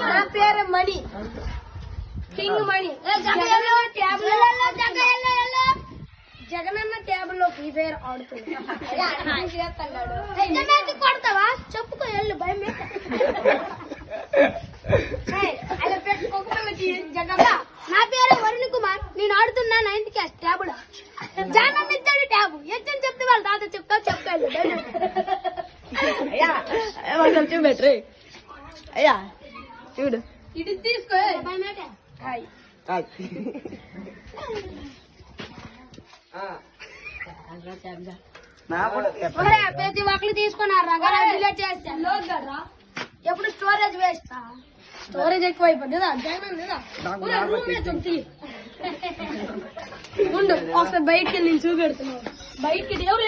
నా పేరు మణి, కింగ్ మణి. జగనన్న టేబుల్ లో ఫ్రీ ఫైర్ ఆడుతున్నాడు. కొడతావా చెప్పుకో ఎల్లు భయం. నా పేరు వరుణ్ కుమార్, నేను ఆడుతున్నా 9th క్లాస్ ట్యాబుల్. జానన్న ఇచ్చాడు ట్యాబు, ఎచ్చని చెప్తే వాళ్ళ తాత చెప్తాడు. చూపెట్టు అయ్యా, చూడు ఇది తీసుకో. ప్రతి ఒక్కరు తీసుకున్నారా డిలీట్ చేస్తాను. ఎప్పుడు స్టోరేజ్ వేస్ట్, స్టోరేజ్ ఎక్కువ అయిపోతుంది. ఒకసారి బయటకి వెళ్ళి చూపెడుతున్నావు. బయటకి ఎవరు